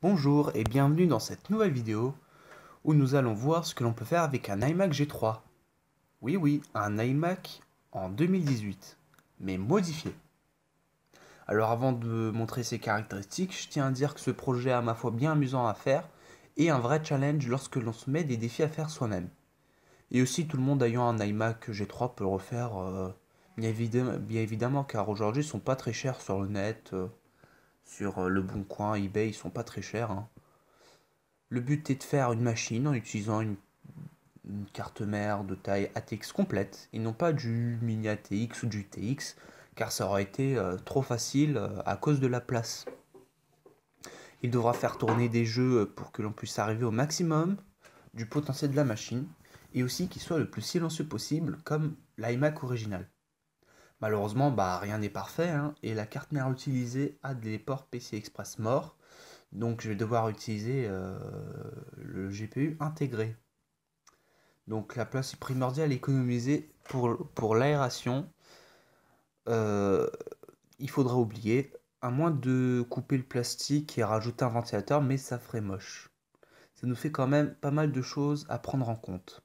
Bonjour et bienvenue dans cette nouvelle vidéo où nous allons voir ce que l'on peut faire avec un iMac G3. Oui, un iMac en 2018, mais modifié. Alors avant de montrer ses caractéristiques, je tiens à dire que ce projet est à ma foi bien amusant à faire et un vrai challenge lorsque l'on se met des défis à faire soi-même. Et aussi tout le monde ayant un iMac G3 peut le refaire bien évidemment car aujourd'hui ils sont pas très chers sur le net, sur le Bon Coin, eBay, ils sont pas très chers, hein. Le but est de faire une machine en utilisant une carte mère de taille ATX complète et non pas du mini ATX ou du TX car ça aurait été trop facile à cause de la place. Il devra faire tourner des jeux pour que l'on puisse arriver au maximum du potentiel de la machine et aussi qu'il soit le plus silencieux possible comme l'iMac original. Malheureusement, rien n'est parfait, hein, et la carte mère utilisée a des ports PCI Express morts, donc je vais devoir utiliser le GPU intégré. Donc la place est primordiale à économiser pour l'aération. Euh, il faudra oublier, à moins de couper le plastique et rajouter un ventilateur, mais ça ferait moche. Ça nous fait quand même pas mal de choses à prendre en compte.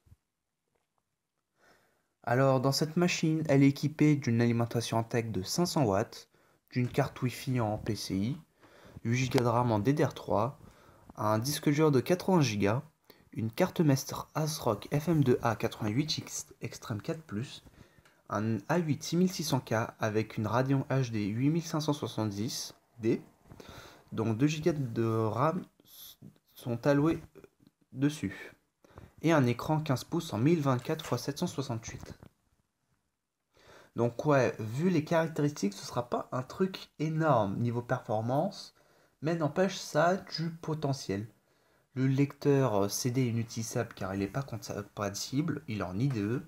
Alors dans cette machine, elle est équipée d'une alimentation intègre de 500 watts, d'une carte Wi-Fi en PCI, 8 Go de RAM en DDR3, un disque dur de 80 Go, une carte maître ASRock FM2A 88X Extreme 4+, un A8 6600K avec une Radeon HD 8570D, dont 2 Go de RAM sont alloués dessus, et un écran 15 pouces en 1024x768. Donc ouais, vu les caractéristiques, ce sera pas un truc énorme niveau performance, mais n'empêche ça a du potentiel. Le lecteur CD est inutilisable car il n'est pas compatible, il est en IDE.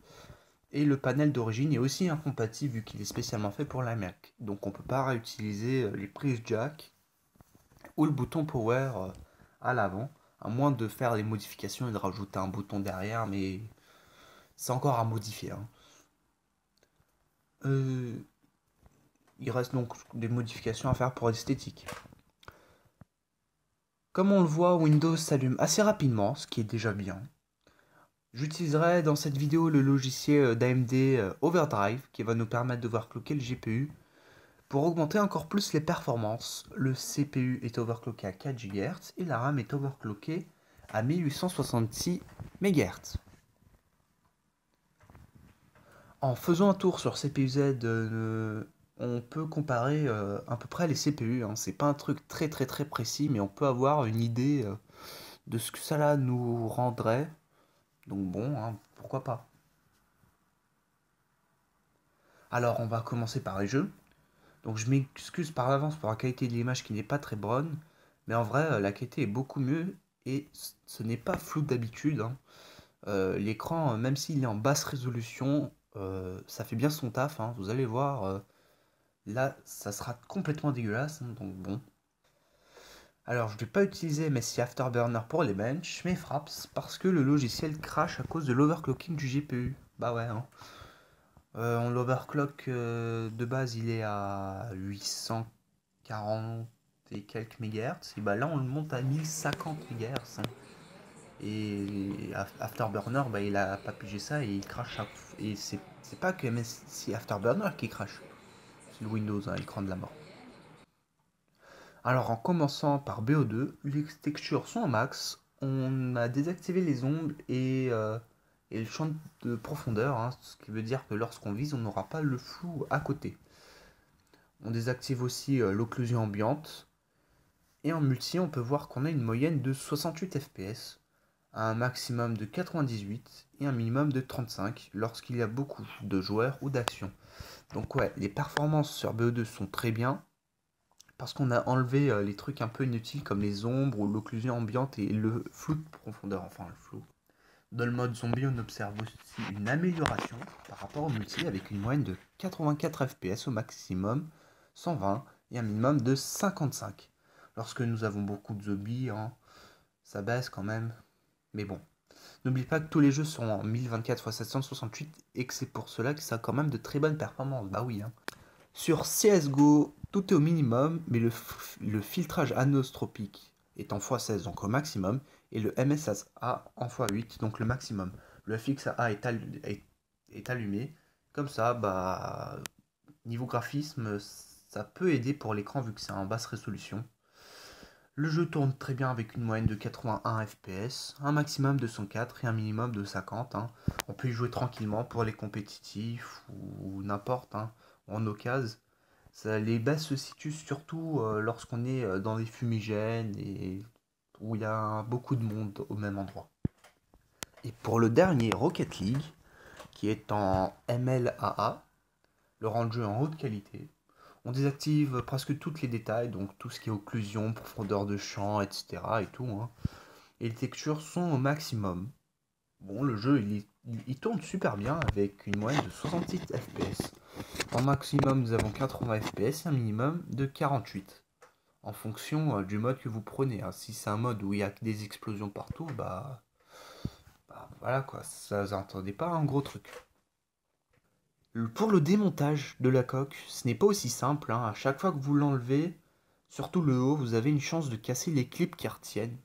Et le panel d'origine est aussi incompatible vu qu'il est spécialement fait pour l'iMac. Donc on ne peut pas réutiliser les prises jack ou le bouton power à l'avant, à moins de faire des modifications et de rajouter un bouton derrière, mais c'est encore à modifier, hein. Euh, il reste donc des modifications à faire pour l'esthétique. Comme on le voit, Windows s'allume assez rapidement, ce qui est déjà bien. J'utiliserai dans cette vidéo le logiciel d'AMD Overdrive qui va nous permettre d'overclocker le GPU. Pour augmenter encore plus les performances, le CPU est overclocké à 4 GHz et la RAM est overclockée à 1866 MHz. En faisant un tour sur CPU-Z, on peut comparer à peu près les CPU, hein. C'est pas un truc très précis, mais on peut avoir une idée de ce que ça nous rendrait. Donc bon, hein, pourquoi pas. Alors on va commencer par les jeux. Donc je m'excuse par l'avance pour la qualité de l'image qui n'est pas très bonne, mais en vrai la qualité est beaucoup mieux et ce n'est pas flou d'habitude, hein. L'écran, même s'il est en basse résolution, ça fait bien son taf, hein. Vous allez voir, là ça sera complètement dégueulasse, hein, donc bon. Alors je ne vais pas utiliser MSI Afterburner pour les benches, mais Fraps, parce que le logiciel crache à cause de l'overclocking du GPU. Bah ouais, hein. On l'overclock de base, il est à 840 et quelques MHz. Et bah là, on le monte à 1050 MHz, hein. Et Afterburner, il a pas pigé ça et il crache. Et c'est pas que MSI Afterburner qui crache. C'est le Windows, hein, l'écran de la mort. Alors en commençant par BO2, les textures sont au max. On a désactivé les ombres et le champ de profondeur, hein, ce qui veut dire que lorsqu'on vise, on n'aura pas le flou à côté. On désactive aussi l'occlusion ambiante. Et en multi, on peut voir qu'on a une moyenne de 68 fps, un maximum de 98 et un minimum de 35 lorsqu'il y a beaucoup de joueurs ou d'actions. Donc ouais, les performances sur BO2 sont très bien parce qu'on a enlevé les trucs un peu inutiles comme les ombres ou l'occlusion ambiante et le flou de profondeur, enfin le flou. Dans le mode zombie, on observe aussi une amélioration par rapport au multi avec une moyenne de 84 fps au maximum, 120 et un minimum de 55. Lorsque nous avons beaucoup de zombies, hein, ça baisse quand même, mais bon. N'oublie pas que tous les jeux sont en 1024x768 et que c'est pour cela que ça a quand même de très bonnes performances, bah oui, hein. Sur CSGO, tout est au minimum, mais le filtrage anostropique est en x16, donc au maximum, et le MSA en x8, donc le maximum. Le FXAA est allumé. Comme ça, bah, niveau graphisme, ça peut aider pour l'écran vu que c'est en basse résolution. Le jeu tourne très bien avec une moyenne de 81 fps, un maximum de 104 et un minimum de 50. Hein. On peut y jouer tranquillement pour les compétitifs ou n'importe, hein, en occasion. Les baisses se situent surtout lorsqu'on est dans les fumigènes et où il y a beaucoup de monde au même endroit. Et pour le dernier, Rocket League, qui est en MLAA, le rend de jeu en haute qualité. On désactive presque tous les détails, donc tout ce qui est occlusion, profondeur de champ, etc. et tout. Hein. Et les textures sont au maximum. Bon, le jeu, il tourne super bien avec une moyenne de 66 fps. En maximum, nous avons 80 fps et un minimum de 48. En fonction du mode que vous prenez. Hein. Si c'est un mode où il y a des explosions partout, bah voilà quoi, ça vous entendez pas un gros truc. Pour le démontage de la coque, ce n'est pas aussi simple. Hein. À chaque fois que vous l'enlevez, surtout le haut, vous avez une chance de casser les clips qui retiennent.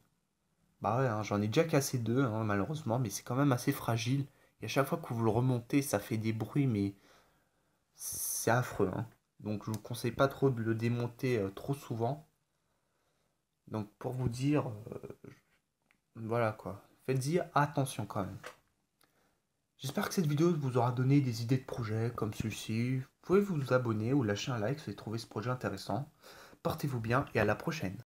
Bah ouais, hein, j'en ai déjà cassé deux, hein, malheureusement, mais c'est quand même assez fragile. Et à chaque fois que vous le remontez, ça fait des bruits, mais c'est affreux. Hein. Donc je vous conseille pas trop de le démonter trop souvent. Donc pour vous dire, voilà quoi, faites-y attention quand même. J'espère que cette vidéo vous aura donné des idées de projets comme celui-ci. Vous pouvez vous abonner ou lâcher un like si vous avez trouvé ce projet intéressant. Portez-vous bien et à la prochaine.